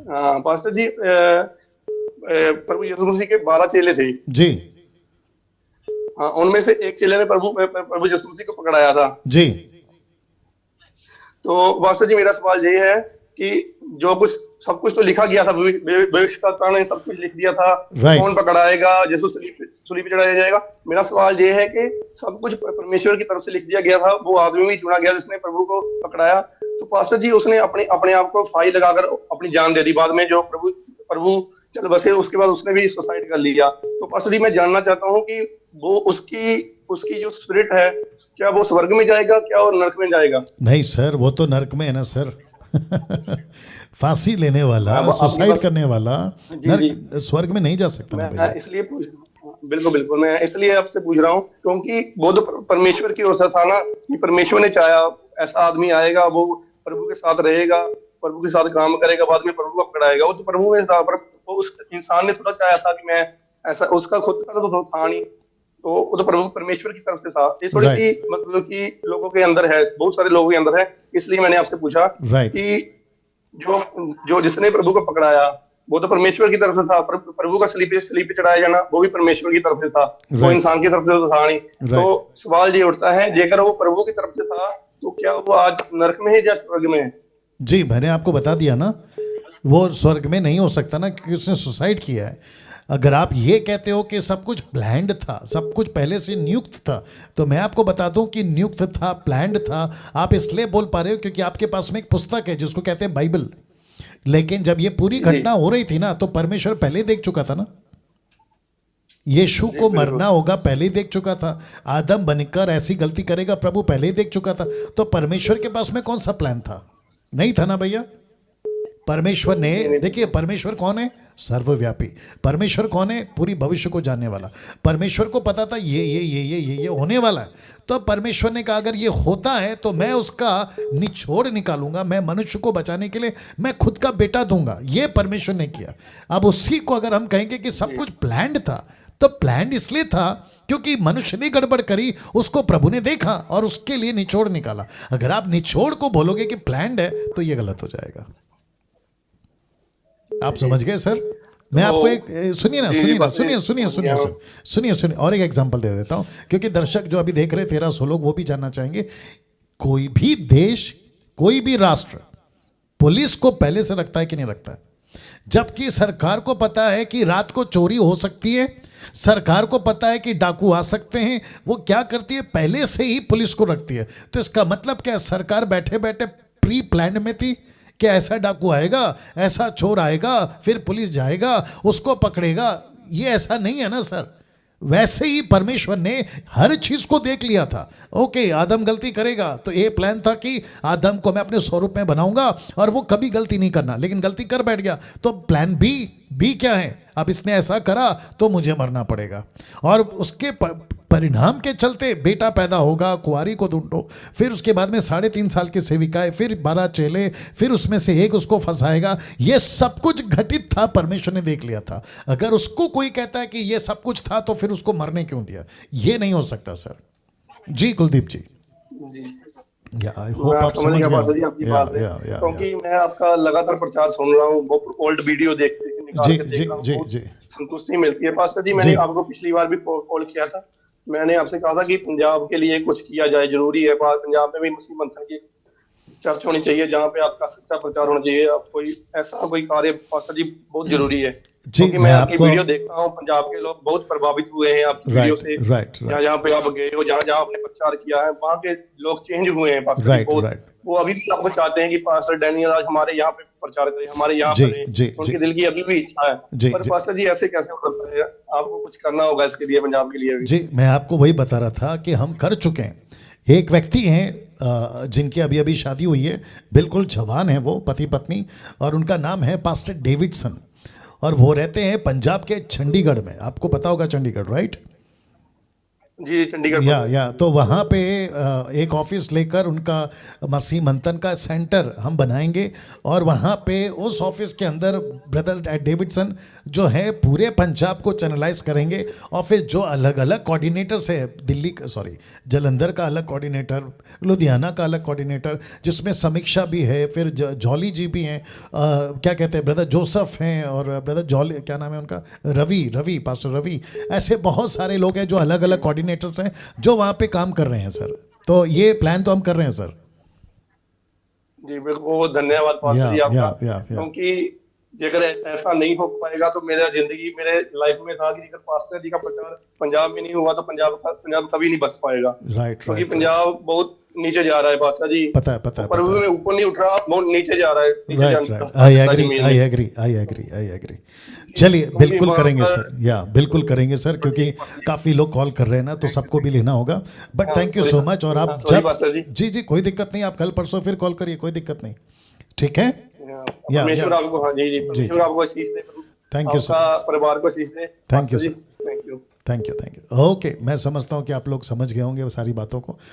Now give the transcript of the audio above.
Pastor जी, प्रभु यीशु मसीह के 12 चेले थे। जी हाँ, उनमें से एक चेले ने प्रभु यीशु मसीह को पकड़ाया था। जी तो पास्टर जी, मेरा सवाल ये है कि जो कुछ सब कुछ तो लिखा गया था, भविष्यद्वक्ता ने सब कुछ लिख दिया था कि कौन राइट। पकड़ाएगा, यीशु सूली पे चढ़ाया जाएगा। मेरा सवाल ये है कि सब कुछ परमेश्वर की तरफ से लिख दिया गया था, वो आदमी भी चुना गया जिसने प्रभु को पकड़ाया। तो पास्टर जी, उसने अपने अपने आप को फाही लगाकर अपनी जान दे दी। बाद में जो प्रभु प्रभु चल बसे, उसके बाद उसने भी सुसाइड कर लिया। तो पास्टर जी, मैं जानना चाहता हूँ कि वो उसकी उसकी जो स्पिरिट है, क्या वो स्वर्ग में जाएगा, क्या वो नरक में जाएगा? नहीं सर, वो तो नरक में है ना सर। फांसी लेने वाला, अब आपके सुसाइड पास। करने वाला जी जी। नरक स्वर्ग में नहीं जा सकता ना मैं भैया। इसलिए पूछ बिल्कुल बिल्कुल, मैं इसलिए आपसे पूछ रहा हूँ क्योंकि वो तो परमेश्वर की ओर से था ना, कि परमेश्वर ने चाहा ऐसा आदमी आएगा, वो प्रभु के साथ रहेगा, प्रभु के साथ काम करेगा, बाद में प्रभु को पकड़ाएगा। वो तो प्रभु के साथ, वो उस इंसान ने थोड़ा चाहा था कि मैं ऐसा, उसका खुद का तो था नहीं। तो वो तो प्रभु परमेश्वर की तरफ से था। ये थोड़ी सी राइट मतलब कि लोगों के अंदर है, बहुत सारे लोगों के अंदर है। इसलिए मैंने आपसे पूछा राइट कि जो जो जिसने प्रभु को पकड़ाया, वो तो परमेश्वर की तरफ से था। प्रभु का सलीब पे चढ़ाया जाना, वो भी परमेश्वर की तरफ से था, वो राइट इंसान की तरफ से तो था नहीं। तो राइट। सवाल ये उठता है, जेकर वो प्रभु की तरफ से था, तो क्या वो आज नरक में है या स्वर्ग में है? जी मैंने आपको बता दिया ना, वो स्वर्ग में नहीं हो सकता ना, क्योंकि उसने सुसाइड किया है। अगर आप ये कहते हो कि सब कुछ प्लान्ड था, सब कुछ पहले से नियुक्त था, तो मैं आपको बता दूं कि नियुक्त था, प्लान्ड था। आप इसलिए बोल पा रहे हो क्योंकि आपके पास में एक पुस्तक है जिसको कहते हैं बाइबल। लेकिन जब ये पूरी जी घटना हो रही थी ना, तो परमेश्वर पहले ही देख चुका था ना, यीशु जी को बिल्कुल। मरना होगा पहले ही देख चुका था, आदम बनकर ऐसी गलती करेगा प्रभु पहले ही देख चुका था। तो परमेश्वर के पास में कौन सा प्लान था? नहीं था ना भैया। परमेश्वर ने, नहीं नहीं देखिए बिल्कुल। परमेश्वर कौन है? सर्वव्यापी। परमेश्वर कौन है? पूरी भविष्य को जानने वाला। परमेश्वर को पता था ये होने वाला है। तो परमेश्वर ने कहा अगर ये होता है तो मैं उसका निचोड़ निकालूंगा, मैं मनुष्य को बचाने के लिए मैं खुद का बेटा दूंगा। ये परमेश्वर ने किया। अब उसी को अगर हम कहेंगे कि सब जी कुछ प्लान्ड था, तो प्लान्ड इसलिए था क्योंकि मनुष्य ने गड़बड़ करी, उसको प्रभु ने देखा और उसके लिए निचोड़ निकाला। अगर आप निचोड़ को बोलोगे कि प्लान्ड है, तो ये गलत हो जाएगा। आप जी। समझ गए सर? मैं तो आपको एक सुनिए ना, जी जी, सुनिए ना, बातें सुनिए सुनिए समझ सुनिए गया हूँ। सुनिए सुनिए सुनिए, और एक एग्जांपल दे देता हूं, क्योंकि दर्शक जो अभी देख रहे 1300 लोग, वो भी जानना चाहेंगे। कोई भी देश, कोई भी राष्ट्र पुलिस को पहले से रखता है कि नहीं रखता है? जबकि सरकार को पता है कि रात को चोरी हो सकती है, सरकार को पता है कि डाकू आ सकते हैं, वो क्या करती है? पहले से ही पुलिस को रखती है। तो इसका मतलब क्या है? सरकार बैठे बैठे प्री प्लान में थी कि ऐसा डाकू आएगा, ऐसा चोर आएगा, फिर पुलिस जाएगा, उसको पकड़ेगा। ये ऐसा नहीं है ना सर। वैसे ही परमेश्वर ने हर चीज को देख लिया था। ओके, आदम गलती करेगा, तो ये प्लान था कि आदम को मैं अपने स्वरूप में बनाऊंगा और वो कभी गलती नहीं करना, लेकिन गलती कर बैठ गया। तो प्लान बी क्या है? अब इसने ऐसा करा तो मुझे मरना पड़ेगा, और उसके परिणाम के चलते बेटा पैदा होगा, कुंवारी को ढूंढो, फिर उसके बाद में 3.5 साल की सेविकाएं, फिर 12 चेले, फिर उसमें से एक उसको फंसाएगा। ये सब कुछ घटित था, परमेश्वर ने देख लिया था। अगर उसको कोई कहता है कि ये सब कुछ था, तो फिर उसको मरने क्यों दिया? ये नहीं हो सकता सर। जी कुलदीप जी, जी, या आई मैं होप आप आप समझ समझ गया गए पास्टर जी होंगे। आपकी या बात से, या क्योंकि मैं आपका लगातार प्रचार सुन रहा हूँ, वो ओल्ड वीडियो निकाल जी के जी देख रहा हूँ, जी बहुत जी संतुष्टि मिलती है। पास्टर जी, मैंने जी आपको पिछली बार भी कॉल किया था। मैंने आपसे कहा था कि पंजाब के लिए कुछ किया जाए, जरूरी है। पंजाब में भी मसीह मंथन की चर्च होनी चाहिए, जहाँ पे आपका सच्चा प्रचार होना चाहिए। आप कोई ऐसा कोई कार्य पास्टर जी बहुत जरूरी है, जी क्योंकि मैं मैं आपकी आपको, वीडियो देखता हूँ, पंजाब के लोग बहुत प्रभावित हुए हैं आपकी वीडियो राइट से। राइट जहाँ राइट जहाँ पे आप गए हो, जहाँ जहाँ आपने प्रचार किया है, वहाँ के लोग चेंज हुए हैं पास्टर जी राइट बहुत। राइट। वो अभी भी आपको चाहते हैं कि पास्टर डैनियल आज हमारे यहाँ पे प्रचार करें, हमारे यहाँ जी करें। जी जी उनके दिल की अभी भी इच्छा है। जी पर जी पास्टर जी, ऐसे कैसे हो सकता है? आपको कुछ करना होगा इसके लिए, पंजाब के लिए भी। जी, मैं आपको वही बता रहा था कि हम कर चुके हैं। एक व्यक्ति हैं जिनकी अभी अभी शादी हुई है, बिल्कुल जवान है वो, पति पत्नी, और उनका नाम है पास्टर डेविडसन, और वो रहते हैं पंजाब के चंडीगढ़ में। आपको पता होगा चंडीगढ़, राइट? जी चंडीगढ़ पर। या तो वहाँ पे एक ऑफिस लेकर उनका मसीह मंथन का सेंटर हम बनाएंगे, और वहाँ पे उस ऑफिस के अंदर ब्रदर डेविडसन जो है पूरे पंजाब को चैनलाइज करेंगे, और फिर जो अलग अलग कोऑर्डिनेटर्स है, दिल्ली सॉरी जलंधर का अलग कोऑर्डिनेटर, लुधियाना का अलग कोऑर्डिनेटर जिसमें समीक्षा भी है, फिर जॉली जी भी हैं, क्या कहते हैं ब्रदर जोसेफ हैं, और ब्रदर जॉली क्या नाम है उनका, रवि पास्टर रवि, ऐसे बहुत सारे लोग हैं जो अलग अलग कोऑर्डिनेटर्स हैं जो वहाँ पे काम कर रहे हैं सर। तो ये प्लान तो हम कर रहे हैं सर। जी बिल्कुल, बहुत धन्यवाद पास्टर जी आपका। क्योंकि अगर ऐसा नहीं हो पाएगा तो मेरा जिंदगी मेरे लाइफ में था कि अगर पास्टर जी का प्रचार पंजाब में नहीं हुआ तो पंजाब कभी नहीं बच पाएगा। राइट, क्योंकि पंजाब बहुत नीचे जा रहा है पास्टर जी। पता है प्रभु में ऊपर नहीं उठ रहा, बहुत नीचे जा रहा है। Right, I agree. चलिए बिल्कुल करेंगे सर, या बिल्कुल करेंगे सर, क्योंकि काफ़ी लोग कॉल कर रहे हैं ना, तो सबको भी लेना होगा। But thank you so much. और आप जब जी कोई दिक्कत नहीं, आप कल परसों फिर कॉल करिए, कोई दिक्कत नहीं, ठीक है। परमेश्वर आपको, हाँ जी परमेश्वर आपको आशीष दे, थैंक यू सर, परिवार को आशीष दे। Thank you sir, thank you. Okay, मैं समझता हूँ कि आप लोग समझ गए होंगे सारी बातों को।